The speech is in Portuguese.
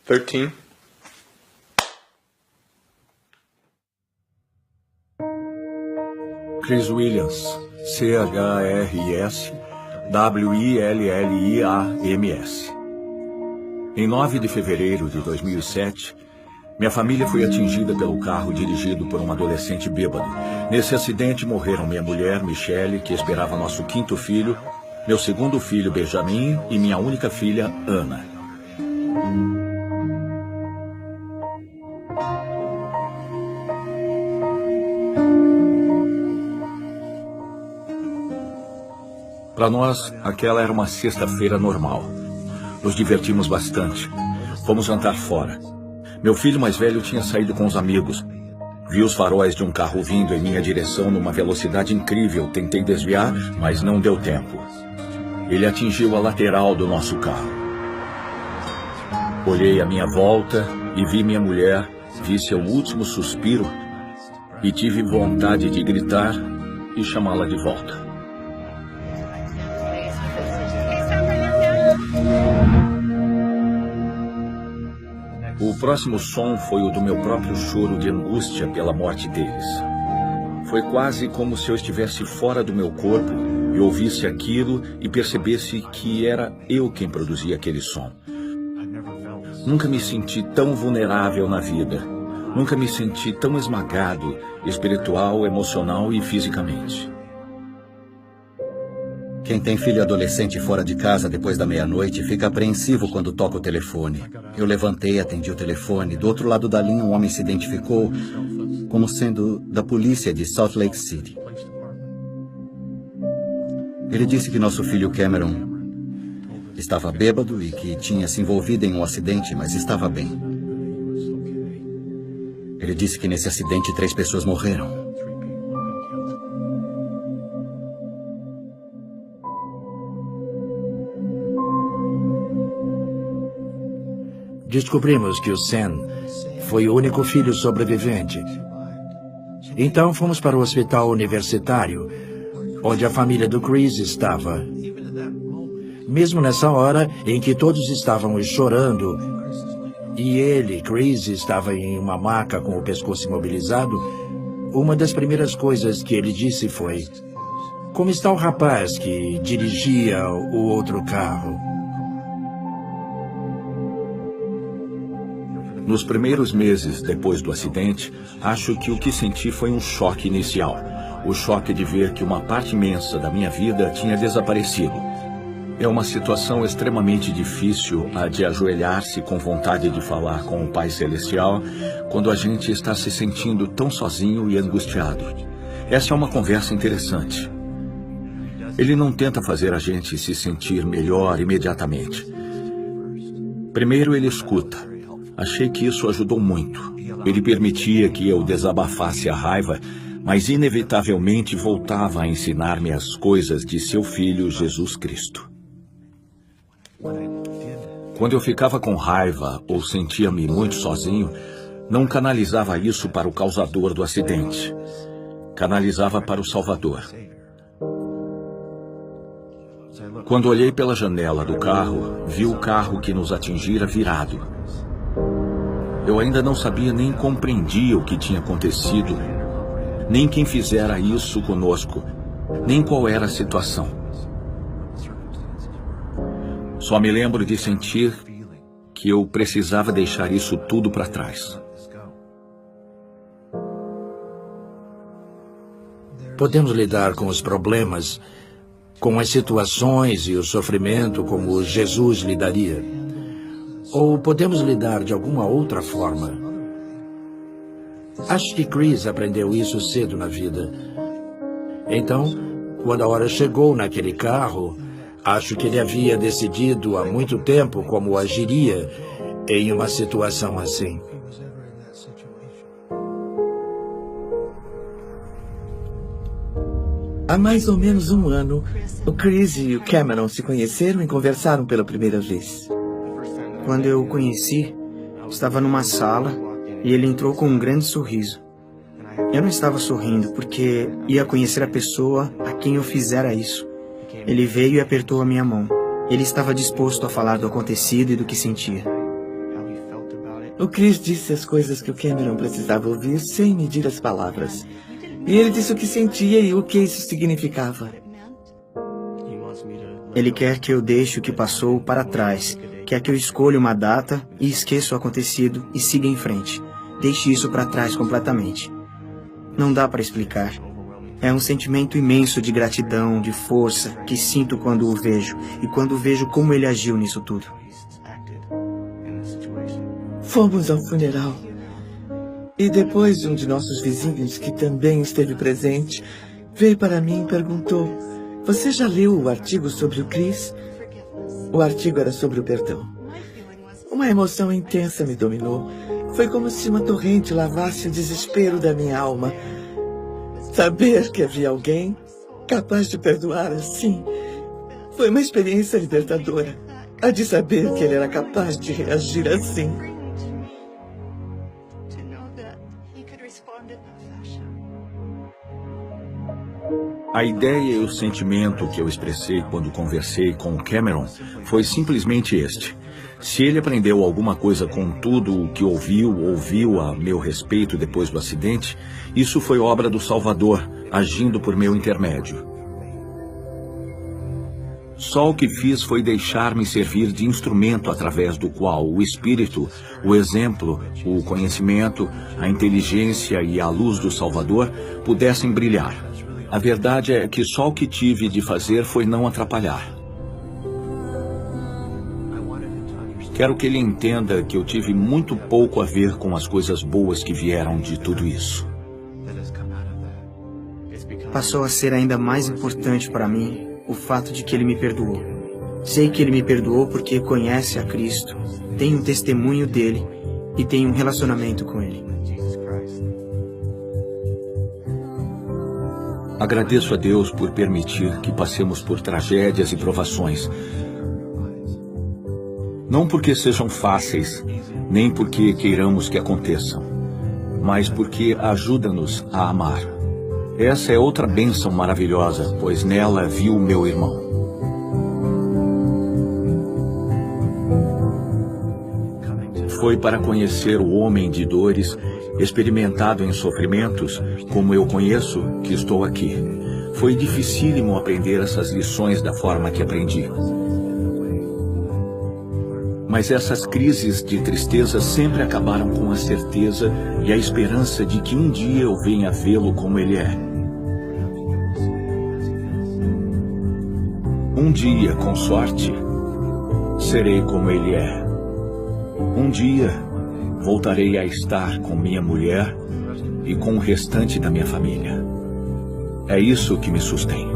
13. Chris Williams, C-H-R-I-S-W-I-L-L-I-A-M-S. Em 9 de fevereiro de 2007, minha família foi atingida pelo carro dirigido por um adolescente bêbado. Nesse acidente morreram minha mulher, Michelle, que esperava nosso 5º filho, meu 2º filho, Benjamin, e minha única filha, Ana. Para nós, aquela era uma sexta-feira normal. Nos divertimos bastante. Fomos jantar fora. Meu filho mais velho tinha saído com os amigos. Vi os faróis de um carro vindo em minha direção numa velocidade incrível. Tentei desviar, mas não deu tempo. Ele atingiu a lateral do nosso carro. Olhei à minha volta e vi minha mulher, vi seu último suspiro e tive vontade de gritar e chamá-la de volta. O próximo som foi o do meu próprio choro de angústia pela morte deles. Foi quase como se eu estivesse fora do meu corpo e ouvisse aquilo e percebesse que era eu quem produzia aquele som. Nunca me senti tão vulnerável na vida. Nunca me senti tão esmagado, espiritual, emocional e fisicamente. Quem tem filho adolescente fora de casa depois da meia-noite fica apreensivo quando toca o telefone. Eu levantei, atendi o telefone. Do outro lado da linha, um homem se identificou como sendo da polícia de Salt Lake City. Ele disse que nosso filho Cameron estava bêbado e que tinha se envolvido em um acidente, mas estava bem. Ele disse que nesse acidente 3 pessoas morreram. Descobrimos que o Sam foi o único filho sobrevivente. Então fomos para o hospital universitário, onde a família do Chris estava. Mesmo nessa hora em que todos estavam chorando, e ele, Chris, estava em uma maca com o pescoço imobilizado, uma das primeiras coisas que ele disse foi: "Como está o rapaz que dirigia o outro carro?" Nos primeiros meses depois do acidente, acho que o que senti foi um choque inicial. O choque de ver que uma parte imensa da minha vida tinha desaparecido. É uma situação extremamente difícil a de ajoelhar-se com vontade de falar com o Pai Celestial quando a gente está se sentindo tão sozinho e angustiado. Essa é uma conversa interessante. Ele não tenta fazer a gente se sentir melhor imediatamente. Primeiro ele escuta. Achei que isso ajudou muito. Ele permitia que eu desabafasse a raiva, mas inevitavelmente voltava a ensinar-me as coisas de seu Filho Jesus Cristo. Quando eu ficava com raiva ou sentia-me muito sozinho, não canalizava isso para o causador do acidente. Canalizava para o Salvador. Quando olhei pela janela do carro, vi o carro que nos atingira virado. Eu ainda não sabia nem compreendia o que tinha acontecido, nem quem fizera isso conosco, nem qual era a situação. Só me lembro de sentir que eu precisava deixar isso tudo para trás. Podemos lidar com os problemas, com as situações e o sofrimento como Jesus lidaria. Ou podemos lidar de alguma outra forma. Acho que Chris aprendeu isso cedo na vida. Então, quando a hora chegou naquele carro, acho que ele havia decidido há muito tempo como agiria em uma situação assim. Há mais ou menos um ano, o Chris e o Cameron se conheceram e conversaram pela primeira vez. Quando eu o conheci, estava numa sala e ele entrou com um grande sorriso. Eu não estava sorrindo porque ia conhecer a pessoa a quem eu fizera isso. Ele veio e apertou a minha mão. Ele estava disposto a falar do acontecido e do que sentia. O Chris disse as coisas que o Cameron precisava ouvir sem medir as palavras. E ele disse o que sentia e o que isso significava. Ele quer que eu deixe o que passou para trás. Quer que eu escolha uma data e esqueça o acontecido e siga em frente. Deixe isso para trás completamente. Não dá para explicar. É um sentimento imenso de gratidão, de força, que sinto quando o vejo e quando vejo como ele agiu nisso tudo. Fomos ao funeral. E depois um de nossos vizinhos, que também esteve presente, veio para mim e perguntou: "Você já leu o artigo sobre o Chris?" O artigo era sobre o perdão. Uma emoção intensa me dominou. Foi como se uma torrente lavasse o desespero da minha alma. Saber que havia alguém capaz de perdoar assim foi uma experiência libertadora. A de saber que ele era capaz de reagir assim. A ideia e o sentimento que eu expressei quando conversei com o Cameron foi simplesmente este. Se ele aprendeu alguma coisa com tudo o que ouviu a meu respeito depois do acidente, isso foi obra do Salvador, agindo por meu intermédio. Só o que fiz foi deixar-me servir de instrumento através do qual o Espírito, o exemplo, o conhecimento, a inteligência e a luz do Salvador pudessem brilhar. A verdade é que só o que tive de fazer foi não atrapalhar. Quero que ele entenda que eu tive muito pouco a ver com as coisas boas que vieram de tudo isso. Passou a ser ainda mais importante para mim o fato de que ele me perdoou. Sei que ele me perdoou porque conhece a Cristo, tem um testemunho dele e tem um relacionamento com ele. Agradeço a Deus por permitir que passemos por tragédias e provações. Não porque sejam fáceis, nem porque queiramos que aconteçam, mas porque ajuda-nos a amar. Essa é outra bênção maravilhosa, pois nela viu meu irmão. Foi para conhecer o homem de dores, experimentado em sofrimentos, como eu conheço, que estou aqui. Foi dificílimo aprender essas lições da forma que aprendi. Mas essas crises de tristeza sempre acabaram com a certeza e a esperança de que um dia eu venha vê-lo como ele é. Um dia, com sorte, serei como ele é. Um dia, voltarei a estar com minha mulher e com o restante da minha família. É isso que me sustém.